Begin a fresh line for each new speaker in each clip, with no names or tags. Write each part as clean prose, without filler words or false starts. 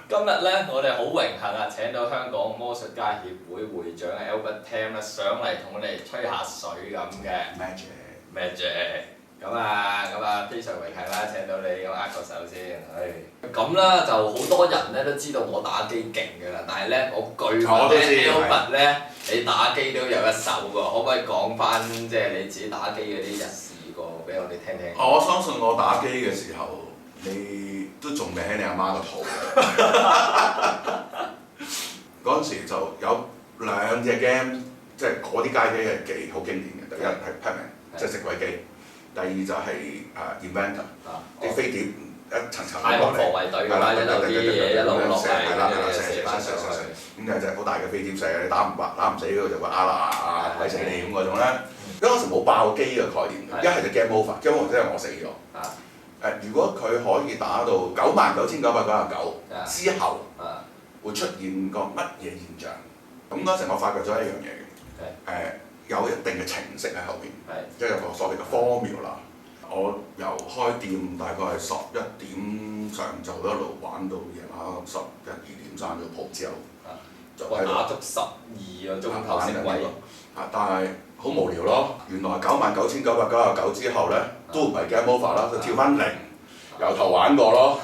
今日咧，我哋好榮幸啊，請到香港魔術家協會會長 Albert Tam 咧上嚟同我哋吹下水咁嘅。Magic。咁啊，非常榮幸啦！請到你咁握個手先。咁啦，就好多人咧都知道我打機勁㗎啦，但係咧我據聞咧 Albert 咧，你打機都有一手喎，可唔可以講翻即係你自己打機嗰啲日事過俾我哋聽聽？
我相信我打機嘅時候，你都仲未喺你阿媽個肚。嗰陣時就有兩隻 game， 即係嗰啲街機係幾好經典嘅。第一係 Pac-Man， 即係食鬼機。第二就係Inventor， 啲飛碟一層層
太空防衛隊㗎啦，一路啲嘢一路落嚟，射翻上去。
咁有隻好大嘅飛碟射，你打唔死嗰個就話啦鬼死你咁嗰種咧。因為嗰時冇爆機嘅概念，一係就 game over，game over 即係我死咗。如果佢可以打到99,999之後，會出現個乜嘢現象？咁嗰陣我發覺咗一樣嘢嘅，有一定嘅程式喺後邊，即係有個所謂嘅 formula。我由開店大概係11點上晝一路玩到夜晚11、12點閂咗鋪之後，就喺度
打足12個鐘頭升位。
但係好無聊咯。原來99,999之後咧，都唔係 game over 啦，就跳翻0，由頭玩過咯。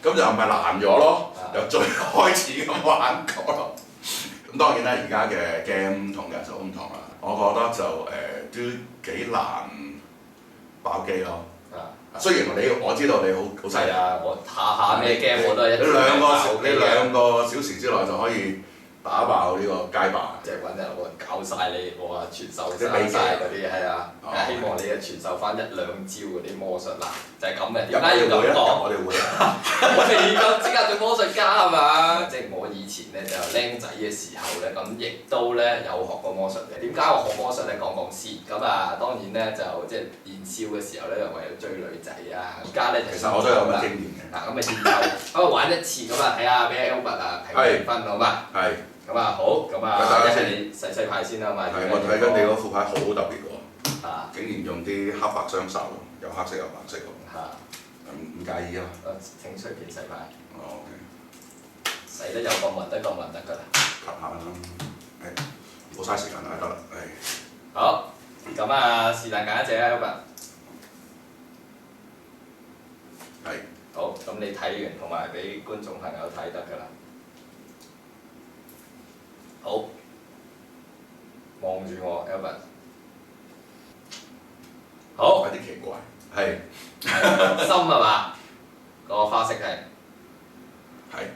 咁就唔係難咗咯，由最開始咁玩過咯。咁當然啦，而家嘅 game 同人就好唔同啦。我覺得就都幾難爆機咯。雖然我知道你好犀利。
我下咩 game 我都係一
你兩個小時之內就可以打爆呢個街霸，
即係揾人我教晒你，我話傳授晒嗰啲係啊，希望你傳授翻1、2招嗰啲魔術啦，就係咁嘅。點解要咁講？
我哋會，
我哋夠資格做魔術家係嘛？即係我以前咧就僆仔嘅時候咧，咁亦都咧有學過魔術嘅。點解我學魔術咧？講先。咁啊，當然咧就即係年少嘅時候咧，就為咗追女仔啊。而家咧就
其實我都有咁嘅經驗嘅。
咁啊，然後咁啊玩一次咁啊，睇下俾 Albert 啊評分好嘛？
係。
咁啊好，咁啊一係你細牌先啦嘛。
係，我睇緊你嗰副牌好特別喎。竟然用啲黑白雙手，有黑色有白色喎。唔介意啊？
請隨便洗牌。
OK。
洗得有咁勻得咁勻得㗎啦。
及下啦。冇嘥時間啦，得啦。
好，咁啊是但揀一隻啊 Albert。
係。
好，咁你睇完同埋俾觀眾朋友睇得㗎啦。好，望住我 Albert。好。
有啲奇怪。係。
心係嘛？個花色係。
係。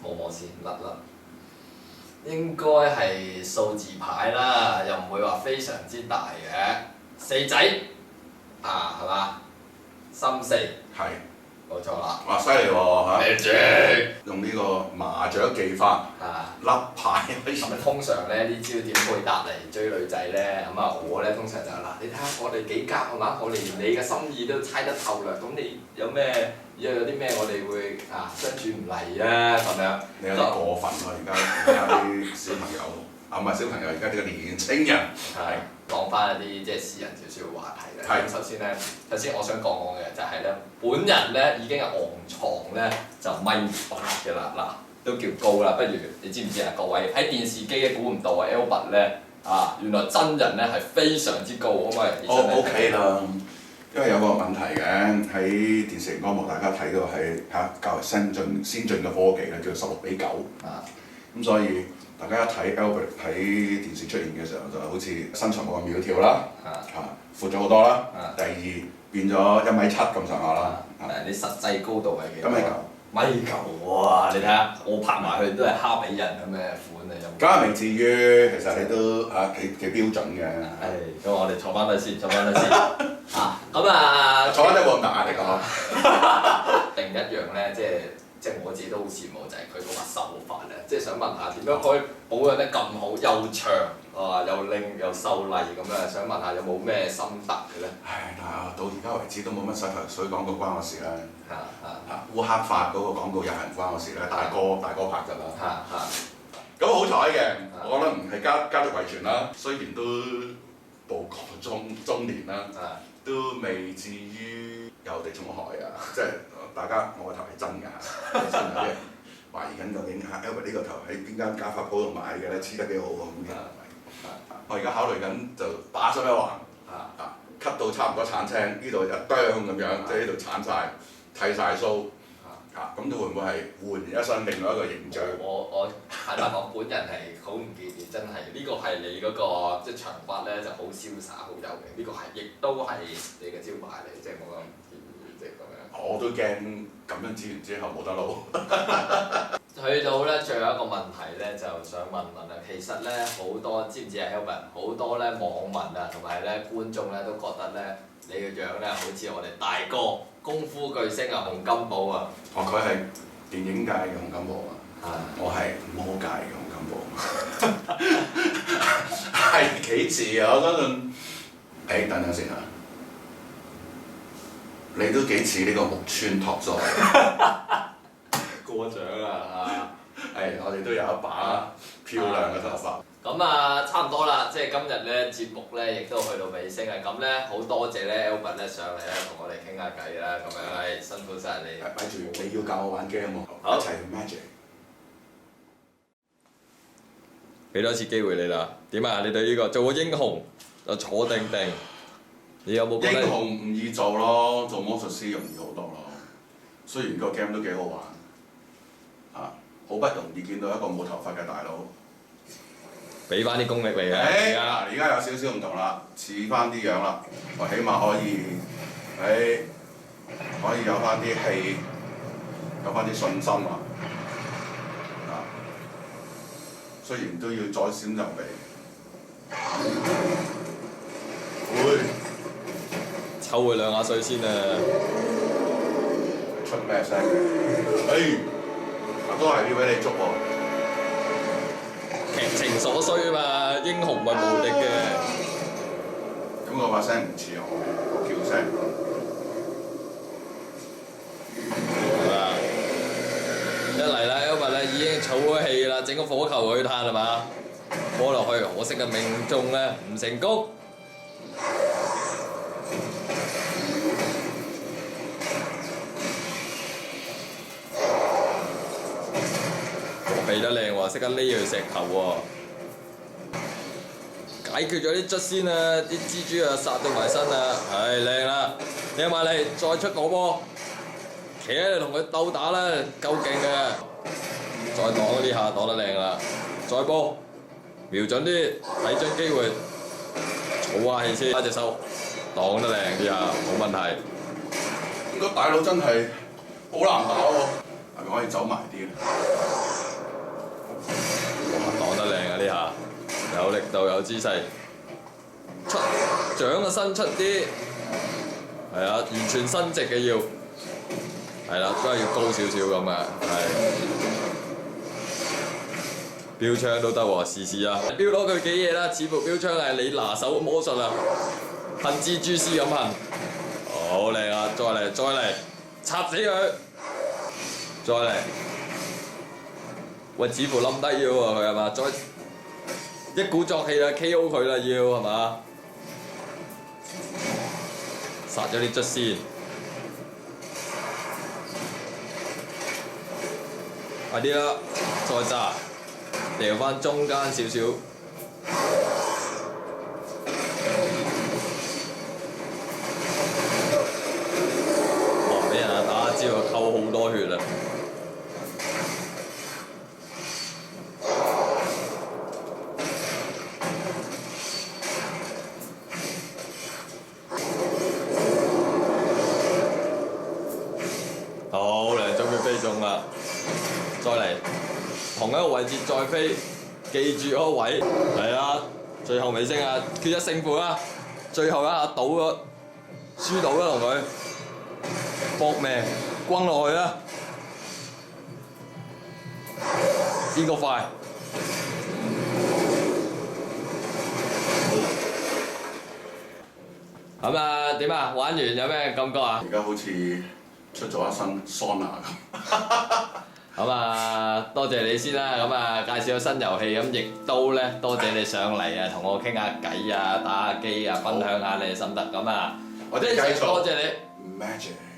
摸先，甩。應該係數字牌啦，又唔會話非常之大嘅。4仔，係嘛？心4。
係。
冇錯啦。
哇！犀利喎嚇。
Magic。
用呢個麻雀技法。甩牌可以。
通常咧呢招點配搭嚟追女仔咧？咁啊我咧通常就嗱，你睇下我哋幾夾係嘛？我連你嘅心意都猜得透啦。咁你有咩？有啲咩我哋會相處唔嚟啊咁樣。
你有啲過分咯！而家啲小朋友唔係小朋友，而家啲年青人係
講翻一啲即係私人少少嘅話題咧。咁首先我想講嘅就係咧，本人咧已經係昂藏咧就1.8嘅啦，嗱都叫高啦。不如你知唔知啊？各位喺電視機咧估唔到啊 Albert 咧原來真人咧係非常之高，可唔可以？OK
啦。因為有個問題嘅，喺電視熒光幕大家睇到係較為先進嘅科技咧，叫做16:9。咁所以大家一睇 Albert 喺電視出現嘅時候，就好似身材冇咁苗條啦，闊咗好多啦。第二變咗1.7米咁上下啦。
你實際高度係幾多
？1.9米。
1.9哇！你睇下，我拍埋去都係哈比人咁嘅款啊！
梗係未至於，其實你都幾標準嘅。
咁我哋坐翻低先，咁
坐翻低冇咁大壓力啊！
另一樣咧，即係我自己都好羨慕，就係佢嗰把手法咧，即係想問下點樣可以保養得咁好，又長又靚又秀麗咁樣，想問下有冇咩心得嘅咧？
但係到而家為止都冇乜洗頭水廣告關我事啦。烏黑髮嗰個廣告又係唔關我事啦，大哥拍㗎啦。咁好彩嘅，我覺得唔係家族遺傳啦，雖然都步過中年啦，都未至於有地中海啊，即係大家我個頭係真㗎，懷疑緊究竟Albert 呢個頭喺邊間假髮鋪度買嘅咧，黐得幾好喎咁嘅。我而家考慮緊就打深一橫，cut 到差唔多鏟青，呢度就啄咁樣，即係呢度鏟晒，剃晒須。咁都會唔會係煥然一新另外一個形象？
我坦白講，本人係好唔建議，真係呢個係你嗰個即係長髮咧就好瀟灑好有型，呢個係亦都係你嘅招牌嚟，即係冇咁建議，即係咁樣。我
都驚咁樣剪完之後冇得撈。
去到咧最後一個問題咧，就想問啊，其實咧好多知唔知啊 Albert 好多咧網民啊同埋咧觀眾咧都覺得咧你個樣咧好似我哋大哥功夫巨星啊洪金寶啊。
佢係電影界嘅洪金寶啊！我係魔界嘅洪金寶，係幾似啊！我相信，等陣先嚇，你都幾似呢個木村拓哉。
過獎啦
我哋都有一把漂亮嘅頭髮。
咁差唔多啦，即係今日咧節目咧亦都去到尾聲啊！咁咧好多謝咧 Albert 咧上嚟咧同我哋傾下偈啦，咁樣辛苦晒你。
咪住，你要教我玩 game 喎，
好
一齊 magic。
俾多次機會你啦，點啊？你對呢個做個英雄就坐定定，你有冇覺得？
英雄唔易做咯，做魔術師容易好多咯。雖然個 game 都幾好玩，好不容易見到一個冇頭髮嘅大佬。
俾翻啲功力嚟嘅。
而家有少少唔同啦，似翻啲樣啦，我起碼可以可以有翻啲氣，有翻啲信心啊！雖然都要左閃右避，
抽佢2下水先啊！
出咩聲？都係要俾你捉喎。
劇情所需啊嘛，英雄咪無敵嘅。
咁我把聲唔似我叫聲。
一嚟啦 ，Albert 咧已經儲咗氣啦，整個火球去炭係嘛？摸落去，可惜嘅命中咧唔成功。避得靚喎，識得匿去石頭喎，解決咗啲卒先啊！啲蜘蛛啊殺到埋身啊，靚啦！你埋嚟再出個波，企喺度同佢鬥打啦，夠勁嘅！再擋呢下擋得靚啦，再波，瞄準啲，睇準機會，儲下氣先，一隻手擋得靚啲下，冇問題。
個大佬真係好難打喎，係咪可以走埋啲啊？
擋得靚啊！呢下有力度有姿勢，出掌嘅伸出啲，完全伸直嘅要，都係要高少少咁啊，標槍都得喎，試試啊！標攞佢幾嘢啦，似乎標槍係你拿手魔術啊，噴蜘蛛絲咁噴，好靚啊！再嚟，插死佢，再嚟。喂，似乎冧低咗喎，佢係嘛？再一鼓作氣啦 ，KO 佢啦，要係嘛？殺咗啲卒先，快啲啦，再炸，掉翻中間少少。俾人打招啊，扣好多血啦！好靚，終於飛中啦！再嚟，同一個位置再飛，記住嗰個位，最後尾聲啊，決一勝負啦！最後一下賭咗，輸到啦同佢，搏命轟落去啦！邊個快？咁啊點啊？玩完有咩感覺啊？
而家好似出咗一身桑拿咁。
咁啊，多謝你先啦。咁啊，介紹咗新遊戲，咁亦都咧多謝你上嚟啊，同我傾下偈啊，打下機啊，分享下你嘅心得。咁啊，
我哋繼續
多謝你。
Magic。